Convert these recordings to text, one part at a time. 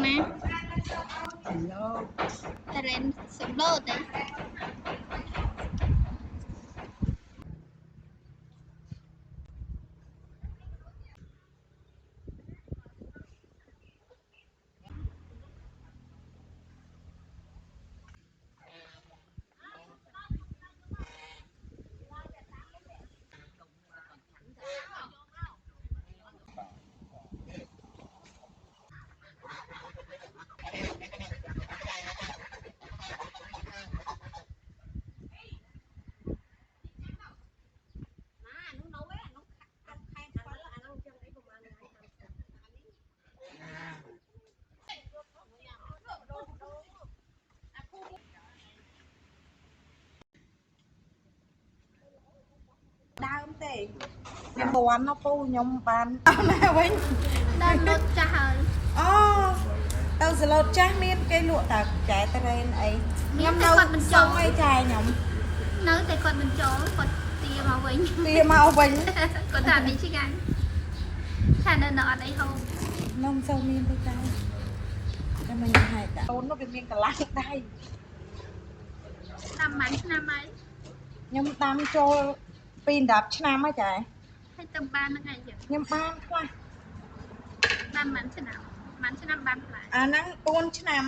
ណា Hello តែរ៉េនសំឡូតទេ ដើមទេខ្ញុំបានណាពូខ្ញុំបានណាវិញ ដល់លុតចាស់ហើយ អូទៅសឡូតចាស់មានគេលក់តែចែត្រេនអីខ្ញុំនៅគាត់បញ្ចុងអីចែខ្ញុំ នៅតែគាត់បញ្ចូលគាត់ទាមកវិញ ទាមកវិញ គាត់ថានេះឆ្ងាញ់ថានៅអត់អីហូប នំសូវមានទៅតែមិនហែកអូននោះវាមានកន្លះដៃ តាមម៉ាន់ឆ្នាំហើយ ខ្ញុំដាំចូលពី10ឆ្នាំហើយចែ ហើយទៅបានហ្នឹងឯងចឹង ខ្ញុំបានខ្លះ បានម៉ាន់ឆ្នាំបានផ្លែ អាហ្នឹង4ឆ្នាំ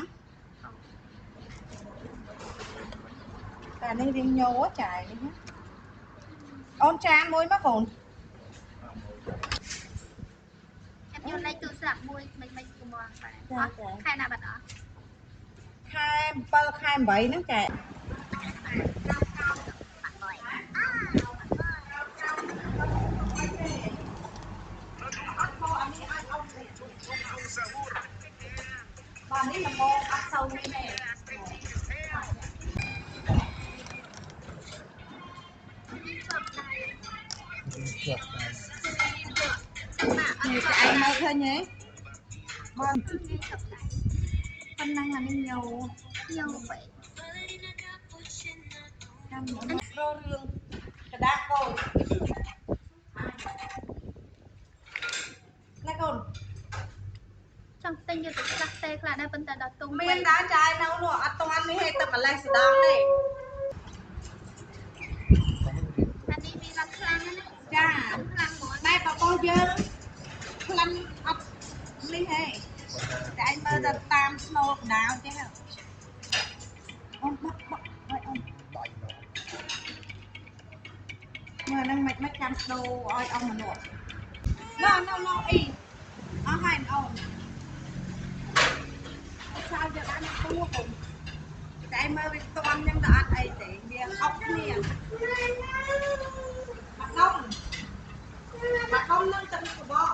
តែនេះរៀងញោចែនេះអូនចានមួយមកកូន ខ្ញុំលេខទូរស័ព្ទមួយមិនកំងដែរខែណាបាត់អស់ ខែ7ខែ8ហ្នឹងចែបាទនេះល្មមអត់សូវនេះទេនេះស្អែកមកឃើញទេបងប៉ុណ្ណឹងអានេះញោ យកបែក ចាំររឿងកដាកូនណែកូន ចង់ទិញយកទៅចាស់ទេខ្លះដែរប៉ុន្តែដល់ទុំ មានដែរចាយនៅនោះអត់តាន់នេះទេទឹកម្លេះស្ដងទេ អានេះមានដល់ខ្លាំងណាស់ ចា ខ្លាំងហ្មង តែរបស់យើងក្លិនអត់នេះទេតែឯងមើលទៅតាមស្នូលកណ្ដាលចេះអូនបាក់ឲ្យអូនមើលហ្នឹងមិនចាំដូរឲ្យអស់មនុស្សណូអីអស់ហើយអូនចៅយកបានពូកូនតែឯងមើលវាស្ទាន់ចឹងទៅអត់អីទេវាអុកគ្នាបាក់ដុំនឹងទឹកកបោ